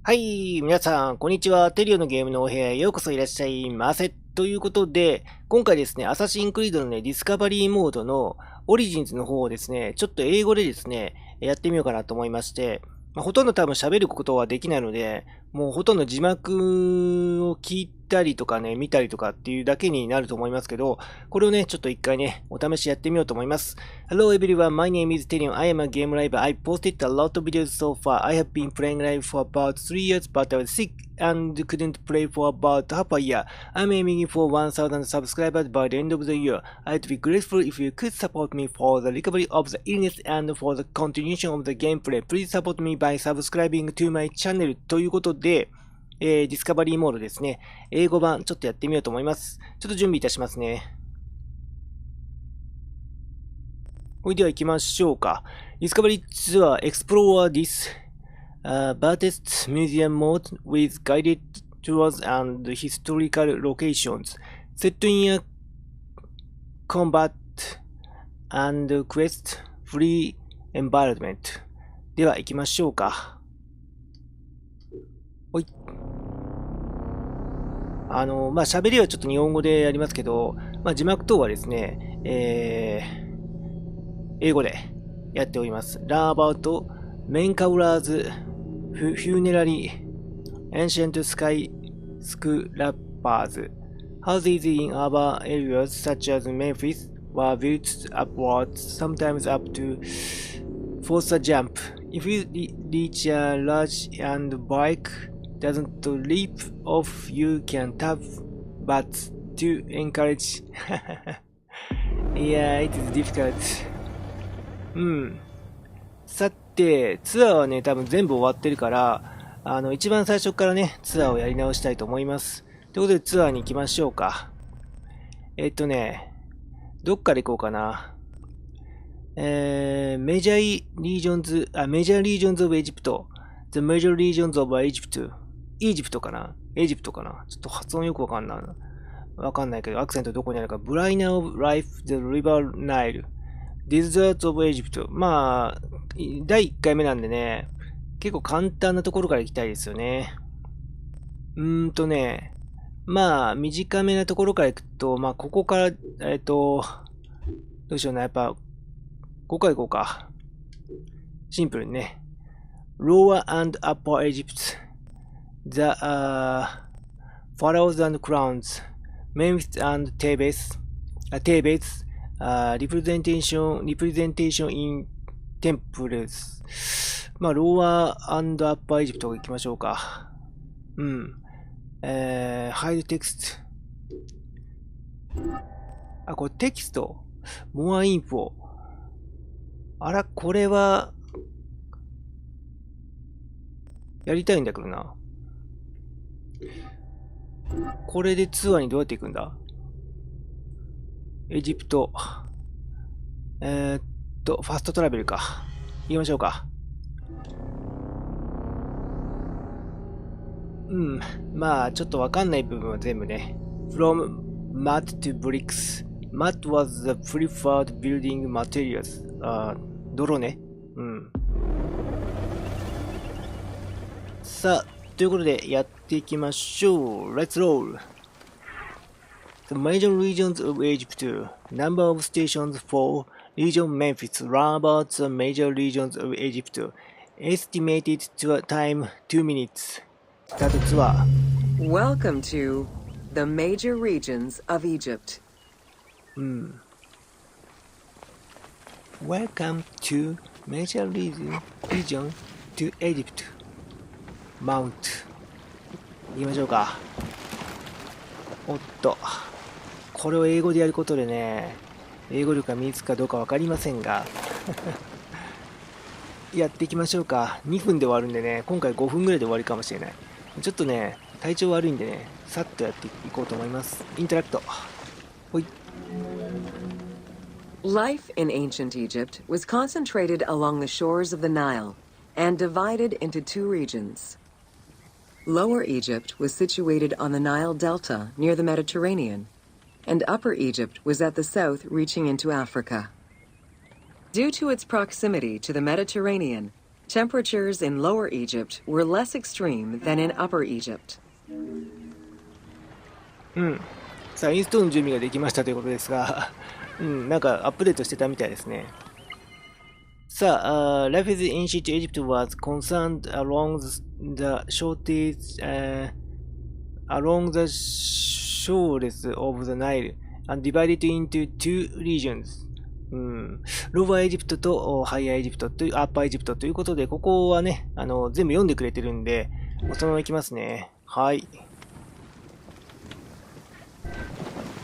はい、皆さん、こんにちは。テリオのゲームのお部屋へようこそいらっしゃいませ。ということで、今回ですね、アサシンクリードのね、ディスカバリーモードのオリジンズの方をですね、ちょっと英語でですね、やってみようかなと思いまして、ほとんど多分喋ることはできないので、もうほとんど字幕を聞いたりとかね、見たりとかっていうだけになると思いますけど、これをね、ちょっと一回ね、お試しやってみようと思います。Hello everyone, my name is Terion. I am a game liver. I posted a lot of videos so far. I have been playing live for about 3 years, but I was sick and couldn't play for about half a year. I'm aiming for 1000 subscribers by the end of the year. I'd be grateful if you could support me for the recovery of the illness and for the continuation of the gameplay. Please support me by subscribing to my channel. ということで、ディスカバリーモードですね。英語版ちょっとやってみようと思います。ちょっと準備いたしますね。ほいでは行きましょうか。Discovery Tour Explore this、Buddhist Museum Mode with guided tours and historical locations set in a combat and quest free environment では行きましょうか。ほい。喋りはちょっと日本語でやりますけど、字幕等はですね、英語でやっております。Learn about main cowlers, funerary, ancient skyscrapers. Houses in urban areas such as Memphis were built upwards, sometimes up to force a jump. If you reach a large and bike doesn't leap off, you can tap butts to encourage. Yeah, it is difficult. さて、ツアーはね、多分全部終わってるから、一番最初からね、ツアーをやり直したいと思います。ということで、ツアーに行きましょうか。どっから行こうかな。Major regions of Egypt. The major regions of Egypt. イージプトかなエジプトかなちょっと発音よくわかんないけど、アクセントどこにあるか。Brina of Life, the River Nile.Deserts of Egypt。第1回目なんでね、結構簡単なところから行きたいですよね。短めなところから行くと、ここから、どうしような、やっぱ、ここから行こうか。シンプルにね。Lower and Upper Egypt。The, Pharaohs and Crowns. Memphis and Thebes。Representation in temples. ローアー&アッパーエジプト行きましょうか。hide text. これテキスト。more info. これは、やりたいんだけどな。これでツアーにどうやって行くんだエジプト。ファストトラベルか。行きましょうか。ちょっとわかんない部分は全部ね。From mud to bricks. Mud was the preferred building materials. 泥ね。さあ、ということでやっていきましょう。Let's roll!The major regions of Egypt. Number of stations for Region Memphis. Learn about the major regions of Egypt. Estimated time 2 minutes. Start tour. Welcome to the major regions of Egypt. Welcome to major region to Egypt. Mount. 行きましょうか。おっと。これを英語でやることでね、英語力が身につくかどうかわかりませんがやっていきましょうか。2分で終わるんでね、今回5分ぐらいで終わりかもしれない。ちょっとね、体調悪いんでね、さっとやっていこうと思います。インタラクト。ほい。Life in ancient Egypt was concentrated along the shores of the Nile and divided into two regions. Lower Egypt was situated on the Nile Delta near the Mediterranean.And Upper Egypt was at the south, reaching into Africa. Due to its proximity to the Mediterranean, Temperatures in Lower Egypt were less extreme than in Upper Egypt. うん。さあ、インストールの準備ができましたということですが、なんかアップデートしてたみたいですね。さあ、Life in ancient Egypt was concerned along the shores of the Nile and divided into two regions. ローバーエジプトとハイヤーエジプトという、アッパーエジプトということで、ここはね、全部読んでくれてるんで、そのままいきますね。はい。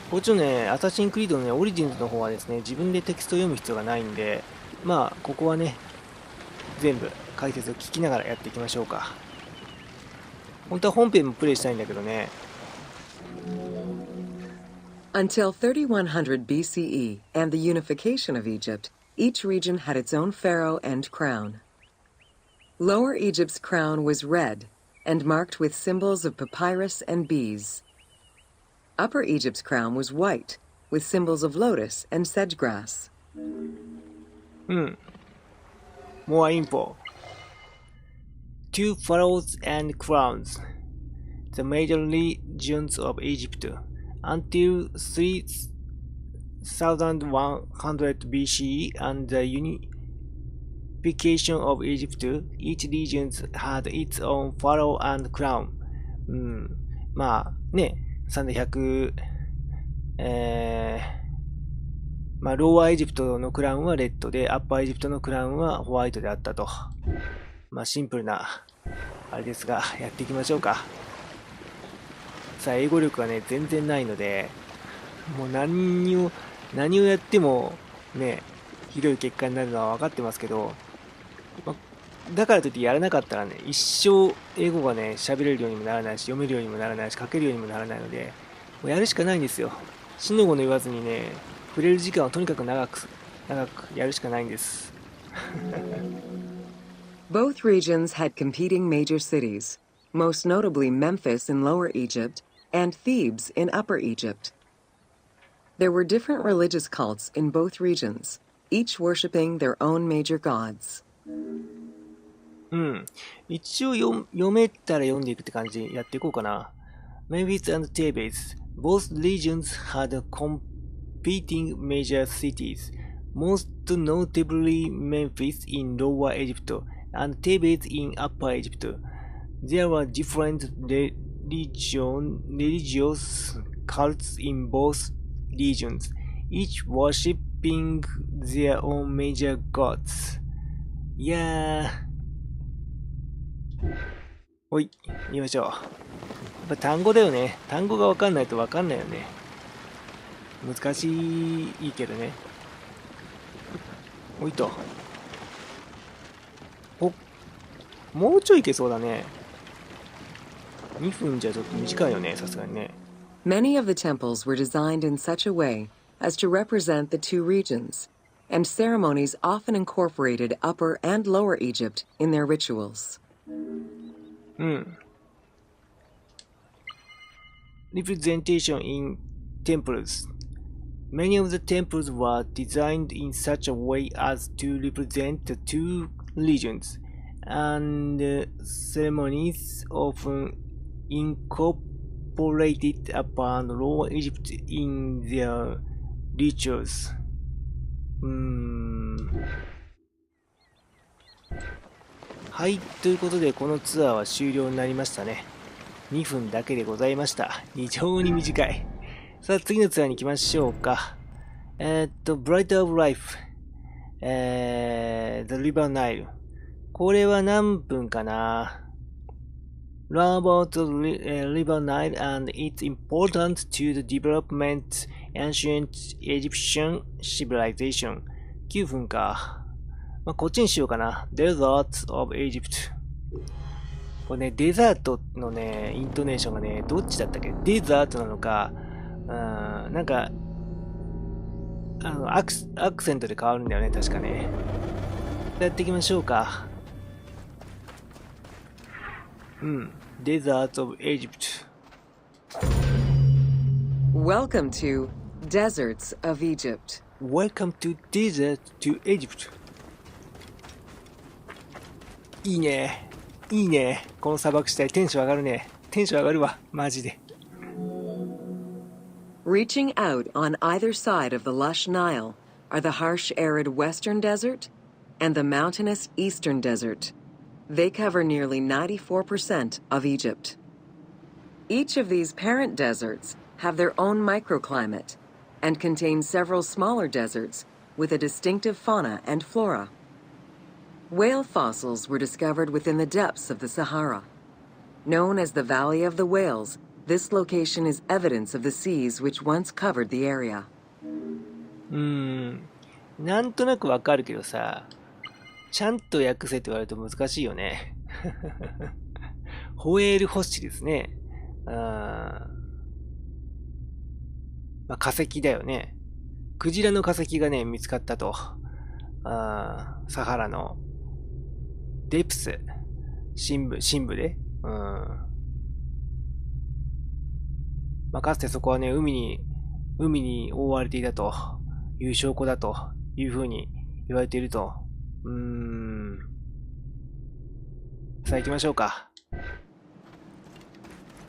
こっちのね、アサシンクリードのね、オリジンズの方はですね、自分でテキストを読む必要がないんで、まあ、ここはね、全部解説を聞きながらやっていきましょうか。本当は本編もプレイしたいんだけどね。Until 3100 BCE and the unification of Egypt, each region had its own pharaoh and crown. Lower Egypt's crown was red and marked with symbols of papyrus and bees. Upper Egypt's crown was white with symbols of lotus and sedge grass. More info. Two pharaohs and crowns. The major regions of Egypt. Until 3100 BCE and the unification of Egypt, each region had its own pharaoh and crown. まあね、300、まあ、ローアーエジプトのクラウンはレッドで、アッパーエジプトのクラウンはホワイトであったと。まあ、シンプルな、あれですが、やっていきましょうか。さあ、英語力がね、全然ないので、もう何をやっても、ね、ひどい結果になるのは分かってますけど、だからといってやらなかったらね、一生英語がね、喋れるようにもならないし、読めるようにもならないし、書けるようにもならないので、もうやるしかないんですよ。死の子の言わずにね、触れる時間をとにかく長くやるしかないんです。Both regions had competing major cities, most notably Memphis in Lower Egypt and Thebes in Upper Egypt. There were different religious cults in both regions, each worshipping their own major gods. 一応読めたら読んでいくって感じでやっていこうかな。Memphis and Thebes. Both regions had competing major cities, most notably Memphis in Lower Egypt and Thebes in Upper Egypt. There were different religious cults in both regions, each worshipping their own major gods. いやほい、言いましょう。やっぱ単語だよね。単語がわかんないとわかんないよね。難しいけどね。ほいと。もうちょいいけそうだね。2分じゃちょっと短いよね、さすがにね。Many of the temples were designed in such a way as to represent the two regions, and ceremonies often incorporated Upper and Lower Egypt in their rituals. Representation in temples. Many of the temples were designed in such a way as to represent the two regions, and ceremonies often incorporated upon Lower Egypt in their rituals. はい、ということでこのツアーは終了になりましたね。2分だけでございました。非常に短い。さあ次のツアーに行きましょうか。Bright of Life、The River Nile。これは何分かな。Learn about the River Nile and its importance to the development ancient Egyptian civilization。9分か。まあ、こっちにしようかな。Deserts of Egypt。これね、デザートのね、イントネーションがね、どっちだったっけ？デザートなのか、なんか、アクセントで変わるんだよね、確かね。やっていきましょうか。Deserts of Egypt. Welcome to Deserts of Egypt. Welcome to Desert to Egypt. いいね。いいね。この砂漠地帯テンション上がるね。テンション上がるわ。マジで。Reaching out on either side of the lush Nile are the harsh arid western desert and the mountainous eastern desert. They cover nearly 94% of Egypt. Each of these parent deserts have their own microclimate and contain several smaller deserts with a distinctive fauna and flora. Whale fossils were discovered within the depths of the Sahara. Known as the Valley of the Whales, this location is evidence of the seas which once covered the area. なんとなくわかるけどさ、ちゃんと訳せって言われると難しいよね。ホエールホッシですね。まあ、化石だよね。クジラの化石がね、見つかったと。サハラのデプス、深部で。まあ、かつてそこはね、海に覆われていたという証拠だというふうに言われていると。さあ行きましょうか。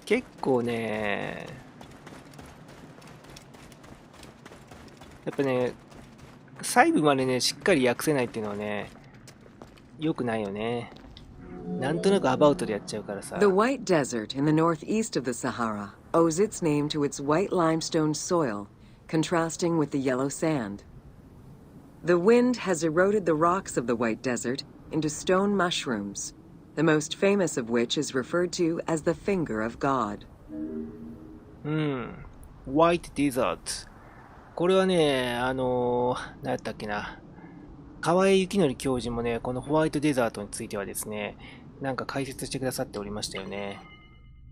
結構ね、やっぱね、細部までね、しっかり訳せないっていうのはね、良くないよね。なんとなくアバウトでやっちゃうからさ。The White Desert in the northeast of the Sahara owes its name to its white limestone soil, contrasting with the yellow sand. The wind has eroded the rocks of the White Desert into stone mushrooms, the most famous of which is referred to as the finger of God. White Desert。これはね、何やったっけな。河合幸則教授もね、このホワイトデザートについてはですね、なんか解説してくださっておりましたよね。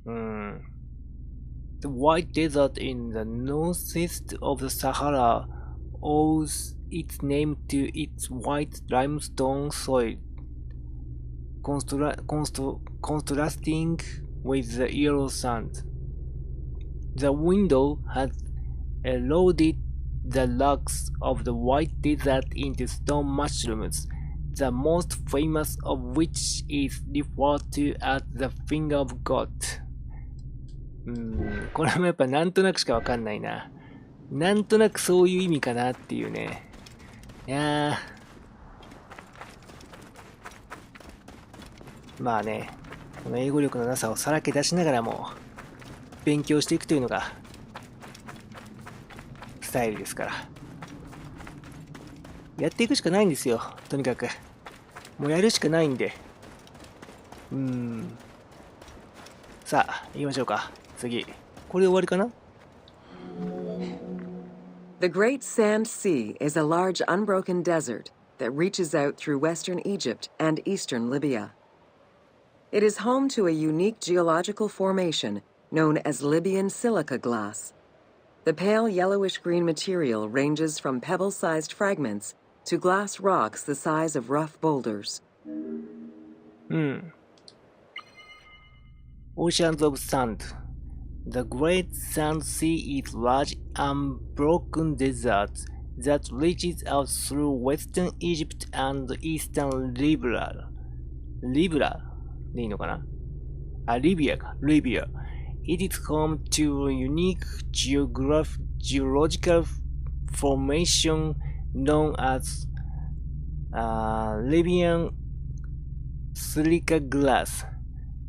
The White Desert in the northeast of the Sahara owes its name to its white limestone soil, contrasting with the yellow sand. The wind has eroded the rocks of the White Desert into stone mushrooms, the most famous of which is referred to as the finger of God. これもやっぱなんとなくしかわかんないな。なんとなくそういう意味かなっていうね。いやー。まあね、この英語力のなさをさらけ出しながらも勉強していくというのがスタイルですから。やっていくしかないんですよ。とにかく。もうやるしかないんで。さあ、行きましょうか。次。これで終わりかな？ The Great Sand Sea is a large unbroken desert that reaches out through western Egypt and eastern Libya. It is home to a unique geological formation known as Libyan silica glass. The pale yellowish-green material ranges from pebble-sized fragments to glass rocks the size of rough boulders. Oceans of sand. The Great Sand Sea is large unbroken desert that reaches out through western Egypt and eastern Libya. Libya でいいのかな？Libya か。Libya. It is home to a unique geological formation known as Libyan silica glass.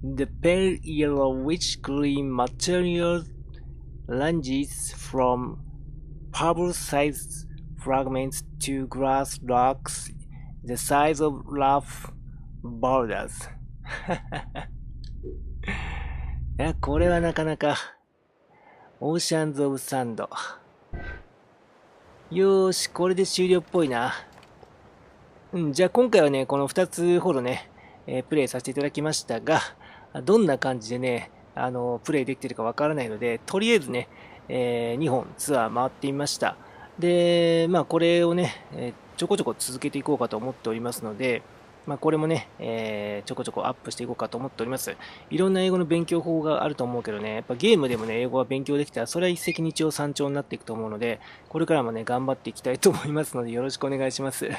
The pale yellowish-green material ranges from pebble-sized fragments to glass rocks the size of rough boulders. いや、これはなかなかオーシャンズ・オブ・サンド。よーし、これで終了っぽいな。じゃあ今回はね、この2つほどね、プレイさせていただきましたが、どんな感じでね、プレイできてるかわからないので、とりあえずね、2本ツアー回ってみました。で、まあこれをね、ちょこちょこ続けていこうかと思っておりますので、まあこれもね、ちょこちょこアップしていこうかと思っております。いろんな英語の勉強法があると思うけどね、やっぱゲームでもね、英語が勉強できたら、それは一石二鳥三鳥になっていくと思うので、これからもね、頑張っていきたいと思いますので、よろしくお願いします。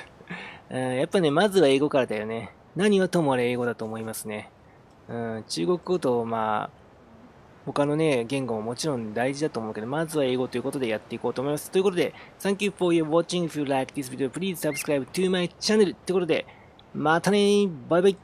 やっぱね、まずは英語からだよね。何はともあれ英語だと思いますね。中国語と、他のね、言語ももちろん大事だと思うけど、まずは英語ということでやっていこうと思います。ということで、Thank you for your watching. If you like this video, please subscribe to my channel. ということで、またねーバイバイ